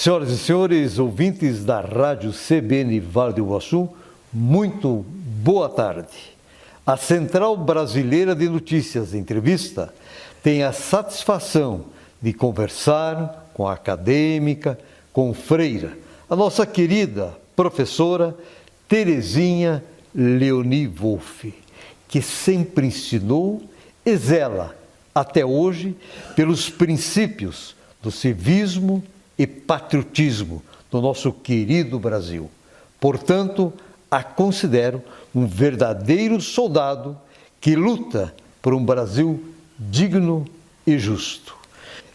Senhoras e senhores, ouvintes da Rádio CBN Vale do Iguaçu, muito boa tarde. A Central Brasileira de Notícias Entrevista tem a satisfação de conversar com a acadêmica, com freira, a nossa querida professora Terezinha Leoni Wolff, que sempre ensinou e zela, até hoje, pelos princípios do civismo e patriotismo do nosso querido Brasil. Portanto, a considero um verdadeiro soldado que luta por um Brasil digno e justo.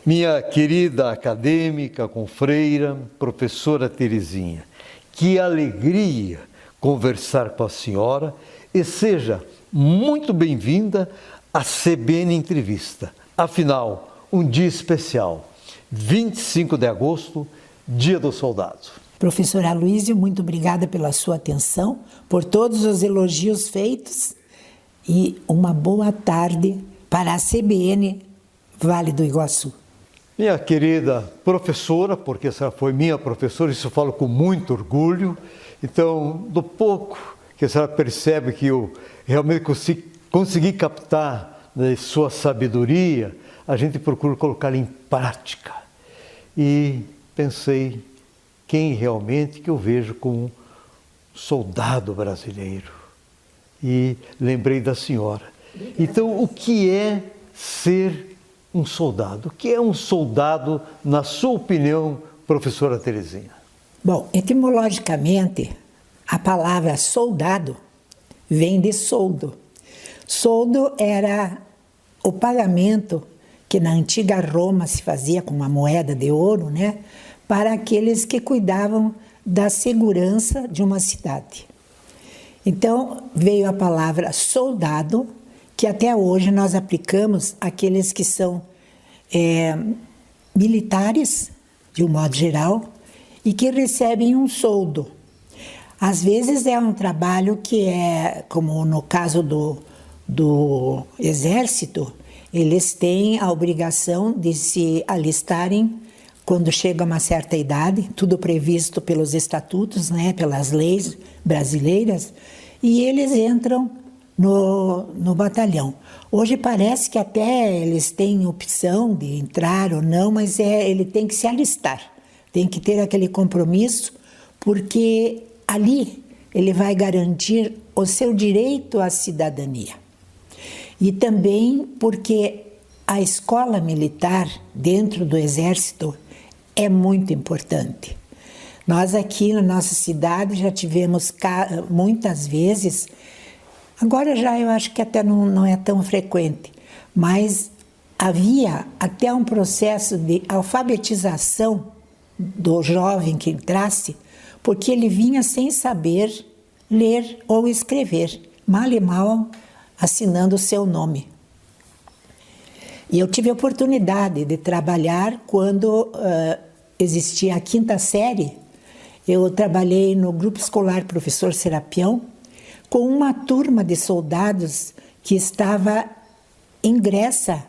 Minha querida acadêmica, confreira, professora Terezinha, que alegria conversar com a senhora e seja muito bem-vinda à CBN Entrevista. Afinal, um dia especial, 25 de agosto, Dia do Soldado. Professor Aloísio, muito obrigada pela sua atenção, por todos os elogios feitos e uma boa tarde para a CBN Vale do Iguaçu. Minha querida professora, porque essa foi minha professora, isso eu falo com muito orgulho, então, do pouco que a senhora percebe que eu realmente consegui captar da sua sabedoria, a gente procura colocá-la em prática. E pensei, quem realmente que eu vejo como um soldado brasileiro? E lembrei da senhora. Então, o que é ser um soldado? O que é um soldado, na sua opinião, professora Terezinha? Bom, etimologicamente, a palavra soldado vem de soldo. Soldo era o pagamento que na antiga Roma se fazia com uma moeda de ouro, né, para aqueles que cuidavam da segurança de uma cidade. Então, veio a palavra soldado, que até hoje nós aplicamos àqueles que são militares, de um modo geral, e que recebem um soldo. Às vezes é um trabalho que é, como no caso do Exército, eles têm a obrigação de se alistarem quando chega a uma certa idade, tudo previsto pelos estatutos, né, pelas leis brasileiras, e eles entram no batalhão. Hoje parece que até eles têm opção de entrar ou não, mas ele tem que se alistar, tem que ter aquele compromisso, porque ali ele vai garantir o seu direito à cidadania. E também porque a escola militar dentro do Exército é muito importante. Nós aqui na nossa cidade já tivemos muitas vezes, agora já eu acho que até não é tão frequente, mas havia até um processo de alfabetização do jovem que entrasse, porque ele vinha sem saber ler ou escrever, mal e mal assinando o seu nome. E eu tive a oportunidade de trabalhar quando existia a 5ª série. Eu trabalhei no Grupo Escolar Professor Serapião com uma turma de soldados que estava ingressa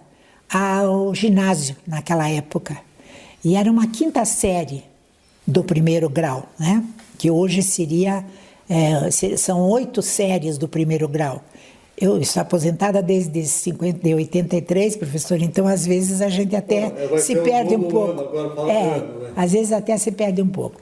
ao ginásio naquela época. E era uma 5ª série do 1º grau, né? Que hoje são 8 séries do 1º grau. Eu estou aposentada desde 83, professor, então às vezes a gente até se perde um pouco. Às vezes até se perde um pouco.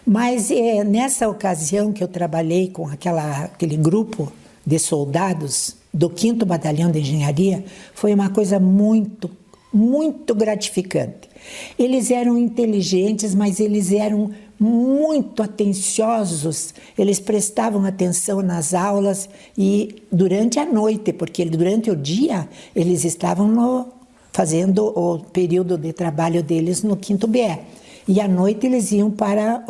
Mas nessa ocasião que eu trabalhei com aquele grupo de soldados do 5º Batalhão de Engenharia, foi uma coisa muito, muito gratificante. Eles eram inteligentes, mas eles eram muito atenciosos, eles prestavam atenção nas aulas e durante a noite, porque durante o dia eles estavam fazendo o período de trabalho deles no 5º BE. E à noite eles iam para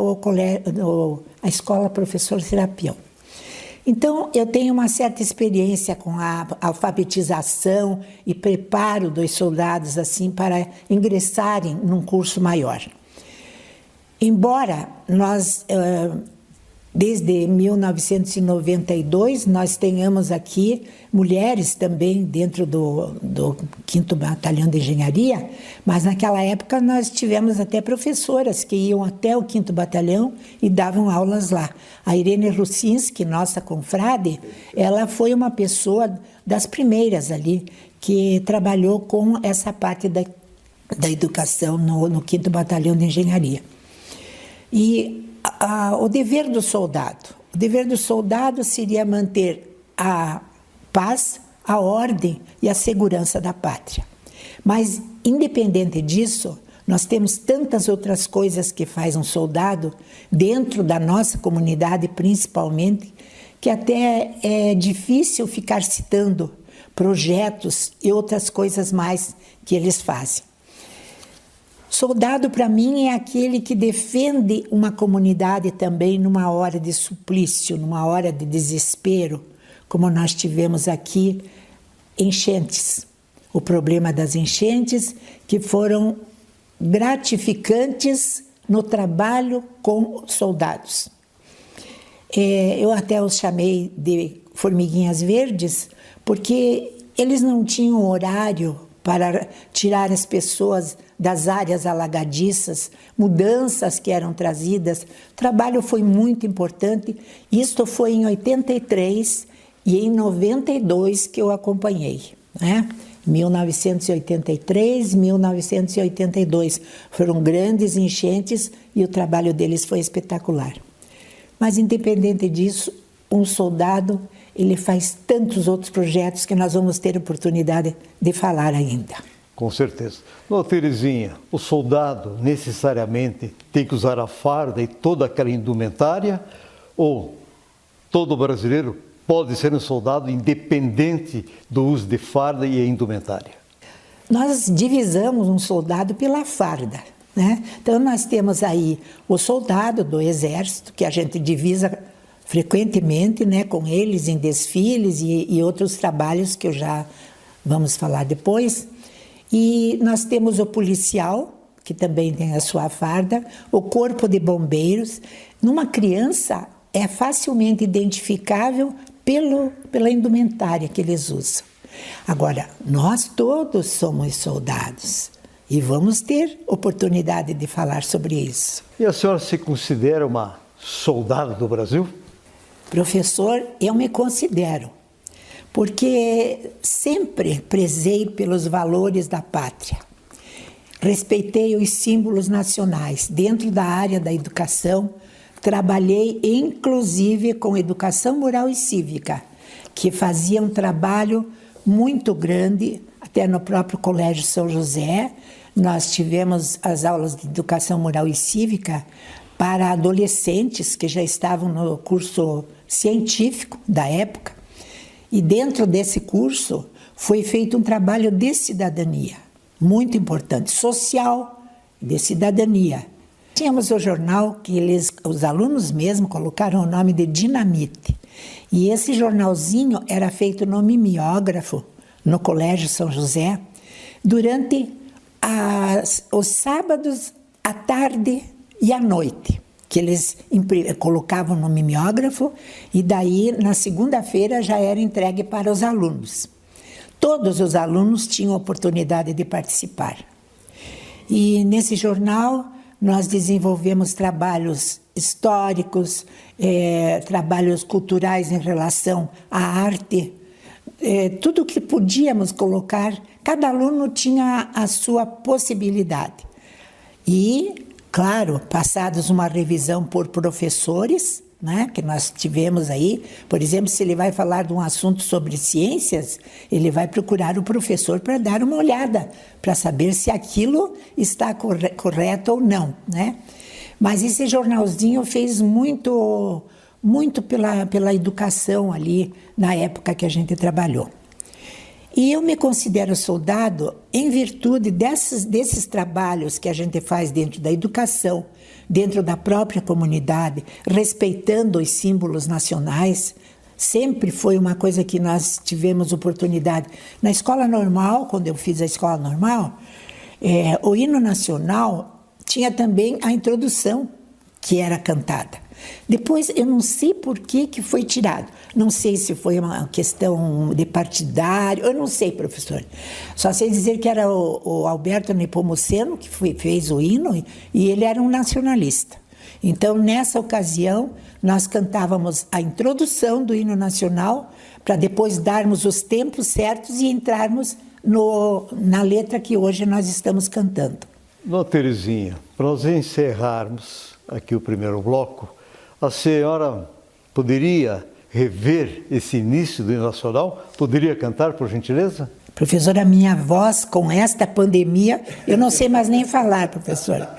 a escola Professor Serapião. Então, eu tenho uma certa experiência com a alfabetização e preparo dos soldados assim para ingressarem num curso maior. Embora nós desde 1992, nós tenhamos aqui mulheres também dentro do 5º Batalhão de Engenharia, mas naquela época nós tivemos até professoras que iam até o 5º Batalhão e davam aulas lá. A Irene Rucinski, nossa confrade, ela foi uma pessoa das primeiras ali que trabalhou com essa parte da educação no 5º Batalhão de Engenharia. E o dever do soldado. O dever do soldado seria manter a paz, a ordem e a segurança da pátria. Mas, independente disso, nós temos tantas outras coisas que faz um soldado, dentro da nossa comunidade principalmente, que até é difícil ficar citando projetos e outras coisas mais que eles fazem. Soldado, para mim, é aquele que defende uma comunidade também numa hora de suplício, numa hora de desespero, como nós tivemos aqui, enchentes. O problema das enchentes, que foram gratificantes no trabalho com soldados. Eu até os chamei de formiguinhas verdes, porque eles não tinham horário para tirar as pessoas das áreas alagadiças, mudanças que eram trazidas. O trabalho foi muito importante. Isto foi em 83 e em 92 que eu acompanhei, né? 1983, 1982. Foram grandes enchentes e o trabalho deles foi espetacular. Mas, independente disso, um soldado, ele faz tantos outros projetos que nós vamos ter oportunidade de falar ainda. Com certeza. Não, Terezinha, o soldado necessariamente tem que usar a farda e toda aquela indumentária, ou todo brasileiro pode ser um soldado independente do uso de farda e indumentária? Nós divisamos um soldado pela farda, né? Então nós temos aí o soldado do Exército, que a gente divisa frequentemente, né, com eles em desfiles e outros trabalhos que eu já vamos falar depois. E nós temos o policial, que também tem a sua farda, o corpo de bombeiros. Numa criança é facilmente identificável pela indumentária que eles usam. Agora, nós todos somos soldados e vamos ter oportunidade de falar sobre isso. E a senhora se considera uma soldada do Brasil? Professor, eu me considero, porque sempre prezei pelos valores da pátria. Respeitei os símbolos nacionais. Dentro da área da educação, trabalhei inclusive com educação moral e cívica, que fazia um trabalho muito grande, até no próprio Colégio São José. Nós tivemos as aulas de educação moral e cívica para adolescentes que já estavam no curso científico da época. E dentro desse curso foi feito um trabalho de cidadania, muito importante, social, de cidadania. Tínhamos o jornal que os alunos mesmo colocaram o nome de Dinamite. E esse jornalzinho era feito no mimeógrafo, no Colégio São José, durante os sábados, à tarde e à noite, que eles colocavam no mimeógrafo e daí na segunda-feira já era entregue para os alunos. Todos os alunos tinham oportunidade de participar. E nesse jornal nós desenvolvemos trabalhos históricos, trabalhos culturais em relação à arte, tudo que podíamos colocar, cada aluno tinha a sua possibilidade. E, claro, passados uma revisão por professores, né, que nós tivemos aí, por exemplo, se ele vai falar de um assunto sobre ciências, ele vai procurar o professor para dar uma olhada, para saber se aquilo está correto ou não, né? Mas esse jornalzinho fez muito pela educação ali, na época que a gente trabalhou. E eu me considero soldado em virtude desses trabalhos que a gente faz dentro da educação, dentro da própria comunidade, respeitando os símbolos nacionais. Sempre foi uma coisa que nós tivemos oportunidade. Na escola normal, quando eu fiz a escola normal, o hino nacional tinha também a introdução que era cantada. Depois, eu não sei por que foi tirado. Não sei se foi uma questão de partidário, eu não sei, professor. Só sei dizer que era o Alberto Nepomuceno que fez o hino e ele era um nacionalista. Então, nessa ocasião, nós cantávamos a introdução do hino nacional para depois darmos os tempos certos e entrarmos na letra que hoje nós estamos cantando. Dona Terezinha, para nós encerrarmos aqui o primeiro bloco, a senhora poderia rever esse início do hino nacional? Poderia cantar, por gentileza? Professora, minha voz com esta pandemia, eu não sei mais nem falar, professora.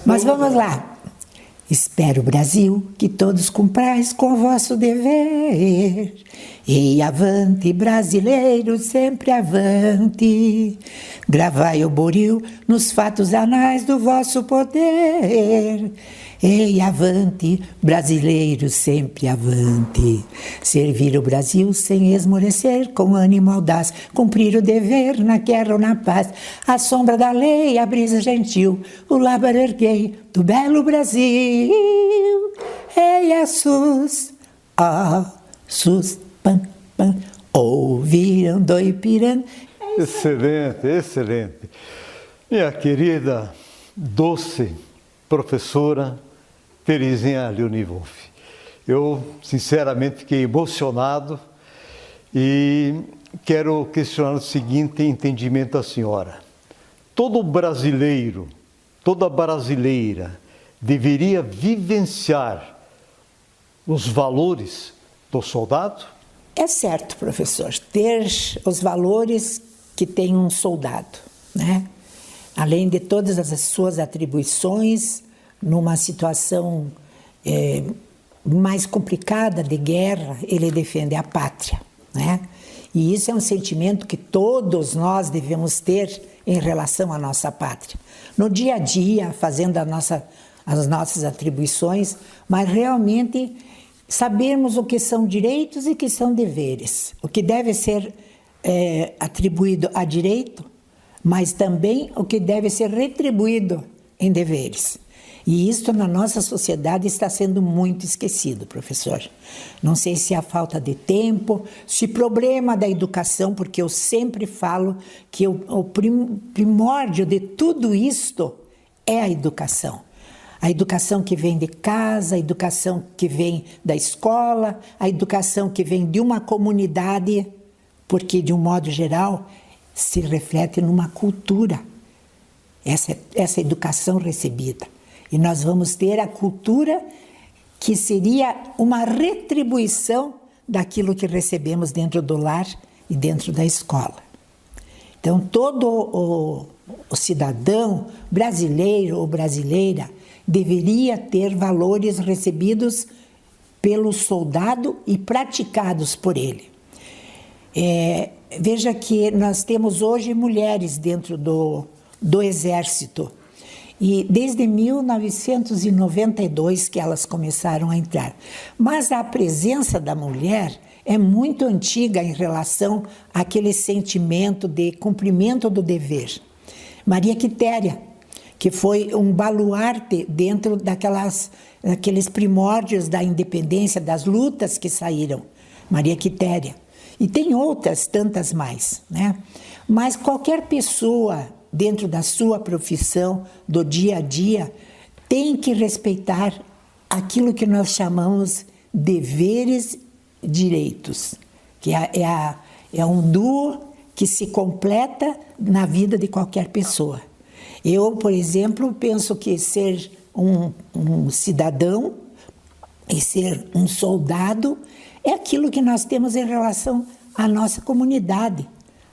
Mas vamos lá. Espero, Brasil, que todos cumprais com o vosso dever. E avante, brasileiros, sempre avante. Gravai o boril nos fatos anais do vosso poder. E avante, brasileiros, sempre avante. Servir o Brasil sem esmorecer, com ânimo audaz. Cumprir o dever na guerra ou na paz. À sombra da lei, a brisa gentil, o lábaro erguei do belo Brasil. Ei, sus, sus, pam, pam, ouviram do Ipiranga. Excelente, excelente. Minha querida, doce professora Terezinha Leoni-Wolff, eu sinceramente fiquei emocionado e quero questionar o seguinte entendimento da senhora. Todo brasileiro, toda brasileira deveria vivenciar os valores do soldado? É certo, professor, ter os valores que tem um soldado, né? Além de todas as suas atribuições, numa situação mais complicada de guerra, ele defende a pátria, né? E isso é um sentimento que todos nós devemos ter em relação à nossa pátria. No dia a dia, fazendo as nossas atribuições, mas realmente sabermos o que são direitos e o que são deveres. O que deve ser atribuído a direito, mas também o que deve ser retribuído em deveres. E isso na nossa sociedade está sendo muito esquecido, professor. Não sei se é a falta de tempo, se problema da educação, porque eu sempre falo que o primórdio de tudo isto é a educação. A educação que vem de casa, a educação que vem da escola, a educação que vem de uma comunidade, porque, de um modo geral, se reflete numa cultura, essa educação recebida. E nós vamos ter a cultura que seria uma retribuição daquilo que recebemos dentro do lar e dentro da escola. Então, todo o cidadão brasileiro ou brasileira deveria ter valores recebidos pelo soldado e praticados por ele. Veja que nós temos hoje mulheres dentro do Exército. E desde 1992 que elas começaram a entrar. Mas a presença da mulher é muito antiga em relação àquele sentimento de cumprimento do dever. Maria Quitéria, que foi um baluarte dentro daqueles primórdios da independência, das lutas que saíram. Maria Quitéria. E tem outras tantas mais, né? Mas qualquer pessoa dentro da sua profissão, do dia a dia, tem que respeitar aquilo que nós chamamos deveres e direitos, que é um duo que se completa na vida de qualquer pessoa. Eu, por exemplo, penso que ser um cidadão e ser um soldado é aquilo que nós temos em relação à nossa comunidade,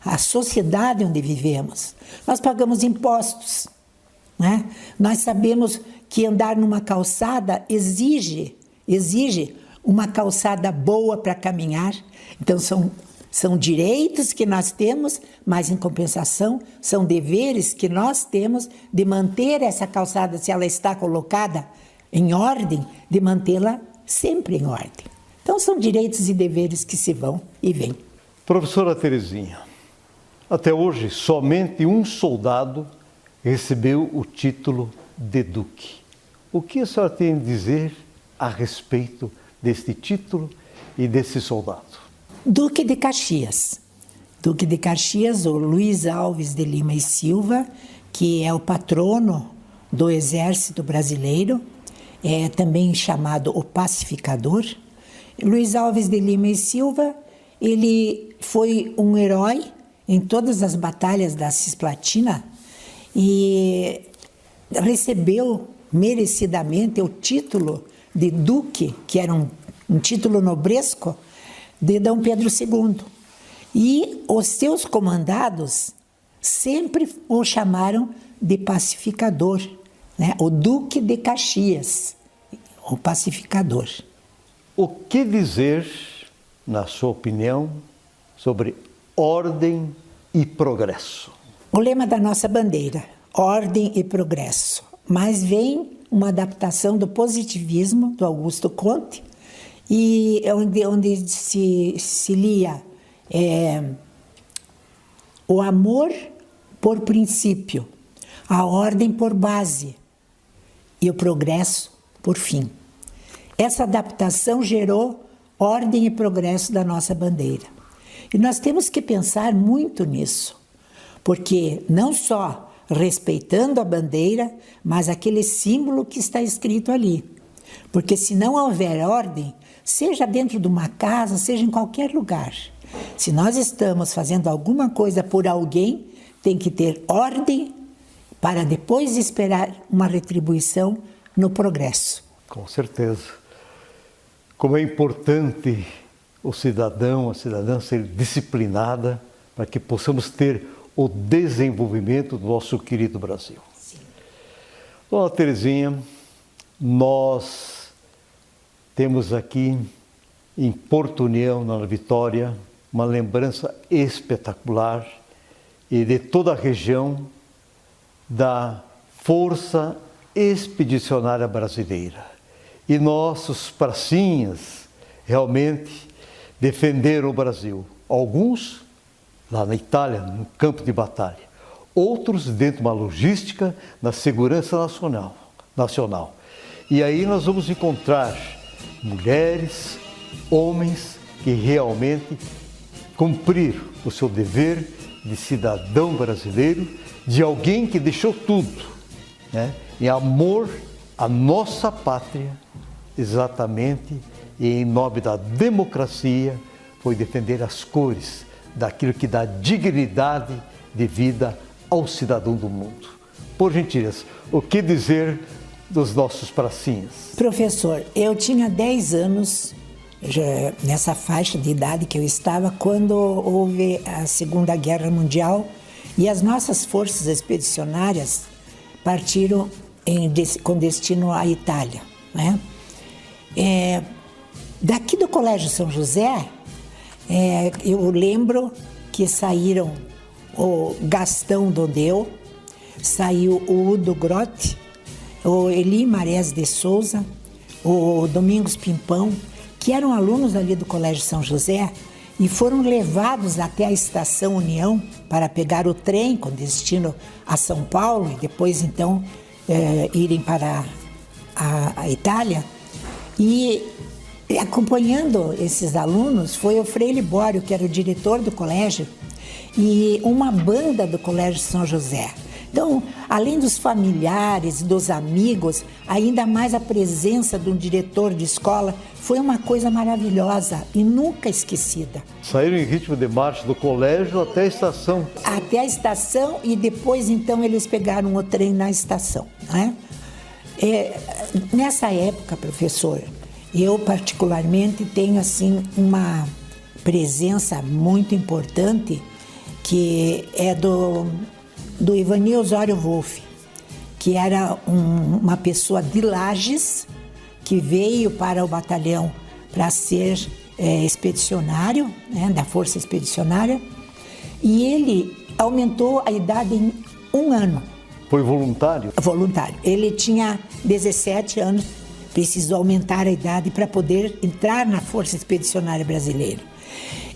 a sociedade onde vivemos. Nós pagamos impostos, né? Nós sabemos que andar numa calçada exige uma calçada boa para caminhar. Então, são direitos que nós temos, mas, em compensação, são deveres que nós temos de manter essa calçada, se ela está colocada em ordem, de mantê-la sempre em ordem. Então, são direitos e deveres que se vão e vêm. Professora Terezinha, até hoje, somente um soldado recebeu o título de duque. O que a senhora tem a dizer a respeito deste título e desse soldado? Duque de Caxias. Duque de Caxias, o Luiz Alves de Lima e Silva, que é o patrono do Exército Brasileiro, é também chamado o Pacificador. Luiz Alves de Lima e Silva, ele foi um herói em todas as batalhas da Cisplatina e recebeu merecidamente o título de duque, que era um título nobresco, de Dom Pedro II. E os seus comandados sempre o chamaram de pacificador, né? O Duque de Caxias, o pacificador. O que dizer, na sua opinião, sobre ordem e progresso? O lema da nossa bandeira, ordem e progresso, mas vem uma adaptação do positivismo do Augusto Comte, e onde se lia o amor por princípio, a ordem por base e o progresso por fim. Essa adaptação gerou ordem e progresso da nossa bandeira. E nós temos que pensar muito nisso, porque não só respeitando a bandeira, mas aquele símbolo que está escrito ali. Porque se não houver ordem, seja dentro de uma casa, seja em qualquer lugar, se nós estamos fazendo alguma coisa por alguém, tem que ter ordem para depois esperar uma retribuição no progresso. Com certeza. Como é importante o cidadão, a cidadã ser disciplinada para que possamos ter o desenvolvimento do nosso querido Brasil. Sim. Dona Terezinha, nós temos aqui em Porto União, na Vitória, uma lembrança espetacular e de toda a região da Força Expedicionária Brasileira. E nossos pracinhas realmente defenderam o Brasil. Alguns lá na Itália, no campo de batalha. Outros dentro de uma logística na segurança nacional. E aí nós vamos encontrar mulheres, homens que realmente cumpriram o seu dever de cidadão brasileiro, de alguém que deixou tudo, né, em amor à nossa pátria, exatamente, e em nome da democracia, foi defender as cores daquilo que dá dignidade de vida ao cidadão do mundo. Por gentileza, o que dizer dos nossos pracinhas? Professor, eu tinha 10 anos, já nessa faixa de idade que eu estava, quando houve a Segunda Guerra Mundial e as nossas forças expedicionárias partiram com destino à Itália, né? Daqui do Colégio São José, eu lembro que saíram o Gastão Dodeu, saiu o Udo Grotti, o Eli Marés de Souza, o Domingos Pimpão, que eram alunos ali do Colégio São José e foram levados até a Estação União para pegar o trem com destino a São Paulo e depois então irem para a Itália. E acompanhando esses alunos foi o Frei Libório, que era o diretor do colégio, e uma banda do Colégio São José. Então, além dos familiares, dos amigos, ainda mais a presença de um diretor de escola foi uma coisa maravilhosa e nunca esquecida. Saíram em ritmo de marcha do colégio até a estação. Até a estação e depois, então, eles pegaram o trem na estação, né? Nessa época, professor, eu particularmente tenho assim uma presença muito importante que é do Ivani Osório Wolff, que era uma pessoa de Lages, que veio para o batalhão para ser expedicionário, né, da Força Expedicionária, e ele aumentou a idade em 1 ano. Foi voluntário? Voluntário. Ele tinha 17 anos, precisou aumentar a idade para poder entrar na Força Expedicionária Brasileira.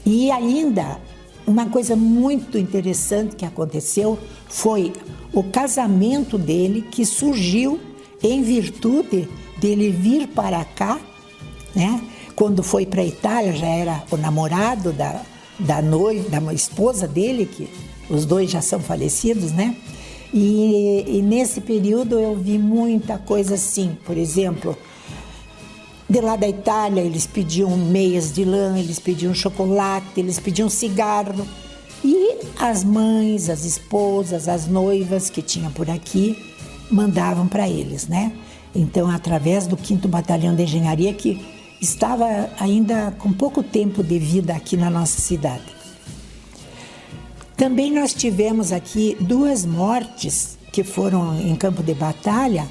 E ainda, uma coisa muito interessante que aconteceu foi o casamento dele, que surgiu em virtude dele vir para cá, né? Quando foi para a Itália, já era o namorado da noiva, da esposa dele, que os dois já são falecidos, né? E nesse período eu vi muita coisa assim, por exemplo, de lá da Itália eles pediam meias de lã, eles pediam chocolate, eles pediam cigarro. E as mães, as esposas, as noivas que tinham por aqui mandavam para eles, né? Então, através do 5º Batalhão de Engenharia, que estava ainda com pouco tempo de vida aqui na nossa cidade. Também nós tivemos aqui 2 mortes que foram em campo de batalha,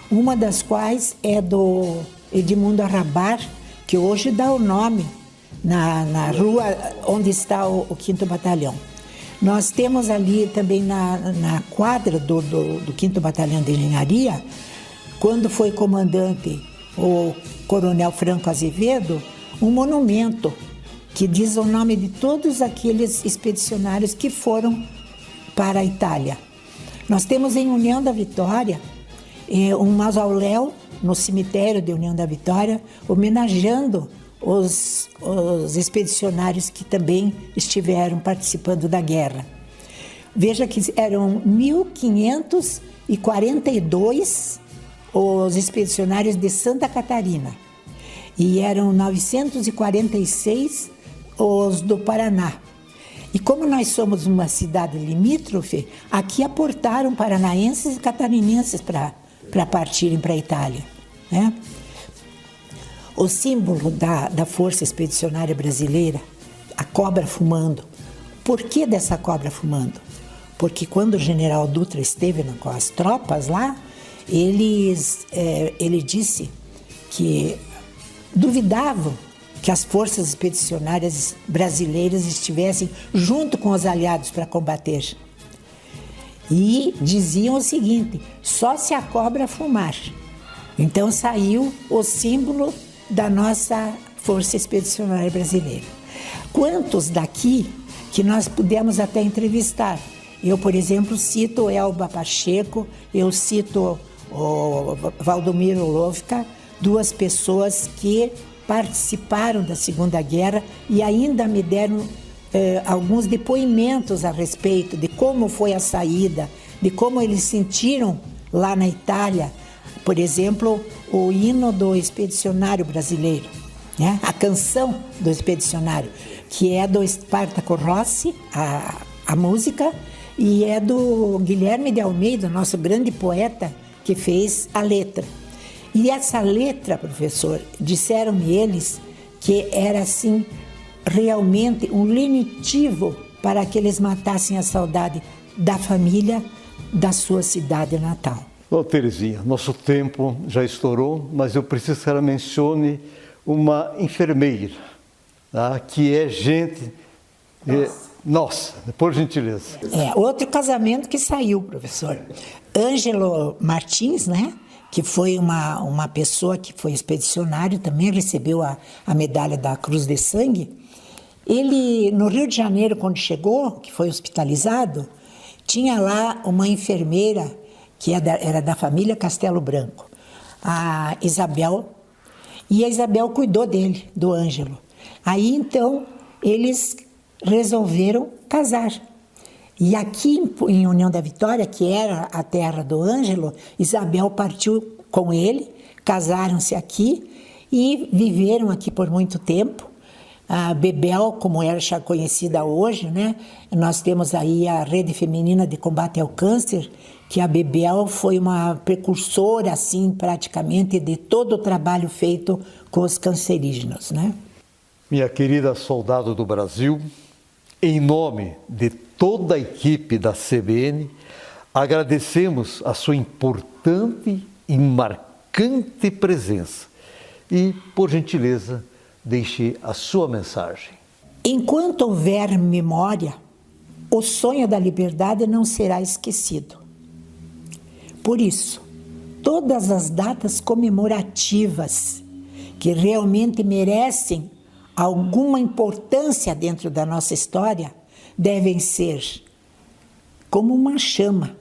uma das quais é do Edmundo Arrabar, que hoje dá o nome na rua onde está o 5º Batalhão. Nós temos ali também na quadra do 5º Batalhão de Engenharia, quando foi comandante o Coronel Franco Azevedo, um monumento que diz o nome de todos aqueles expedicionários que foram para a Itália. Nós temos em União da Vitória um mausoléu no cemitério de União da Vitória, homenageando os expedicionários que também estiveram participando da guerra. Veja que eram 1.542 os expedicionários de Santa Catarina e eram 946 os do Paraná. E como nós somos uma cidade limítrofe, aqui aportaram paranaenses e catarinenses para partirem para a Itália, né? O símbolo da Força Expedicionária Brasileira, a cobra fumando. Por que dessa cobra fumando? Porque quando o general Dutra esteve com as tropas lá, ele disse que duvidavam que as forças expedicionárias brasileiras estivessem junto com os aliados para combater. E diziam o seguinte: só se a cobra fumar. Então saiu o símbolo da nossa Força Expedicionária Brasileira. Quantos daqui que nós pudemos até entrevistar? Eu, por exemplo, cito Elba Pacheco, eu cito o Valdomiro Lovka, 2 pessoas que participaram da Segunda Guerra e ainda me deram alguns depoimentos a respeito de como foi a saída, de como eles sentiram lá na Itália. Por exemplo, o hino do expedicionário brasileiro, né? A canção do expedicionário, que é do Espartaco Rossi, a música, e é do Guilherme de Almeida, nosso grande poeta, que fez a letra. E essa letra, professor, disseram-me eles que era assim realmente um lenitivo para que eles matassem a saudade da família, da sua cidade natal. Bom, Terezinha, nosso tempo já estourou, mas eu preciso que ela mencione uma enfermeira, tá? Que é gente... Nossa, por gentileza. Outro casamento que saiu, professor. Ângelo Martins, né? Que foi uma pessoa que foi expedicionário, também recebeu a medalha da Cruz de Sangue. Ele, no Rio de Janeiro, quando chegou, que foi hospitalizado, tinha lá uma enfermeira que era da família Castelo Branco, a Isabel, e a Isabel cuidou dele, do Ângelo. Aí, então, eles resolveram casar. E aqui em União da Vitória, que era a terra do Ângelo, Isabel partiu com ele, casaram-se aqui e viveram aqui por muito tempo. A Bebel, como era já conhecida hoje, né? Nós temos aí a Rede Feminina de Combate ao Câncer, que a Bebel foi uma precursora, assim, praticamente, de todo o trabalho feito com os cancerígenos, né? Minha querida soldado do Brasil, em nome de toda a equipe da CBN, agradecemos a sua importante e marcante presença e, por gentileza, deixe a sua mensagem. Enquanto houver memória, o sonho da liberdade não será esquecido. Por isso, todas as datas comemorativas que realmente merecem alguma importância dentro da nossa história devem ser como uma chama,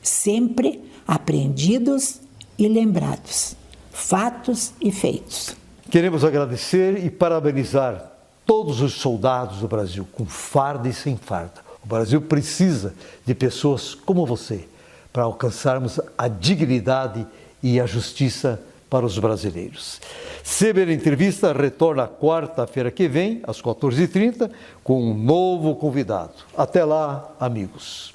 sempre apreendidos e lembrados. fatos e feitos. Queremos agradecer e parabenizar todos os soldados do Brasil, com farda e sem farda. O Brasil precisa de pessoas como você para alcançarmos a dignidade e a justiça para os brasileiros. CBN Entrevista retorna quarta-feira que vem, às 14h30, com um novo convidado. Até lá, amigos.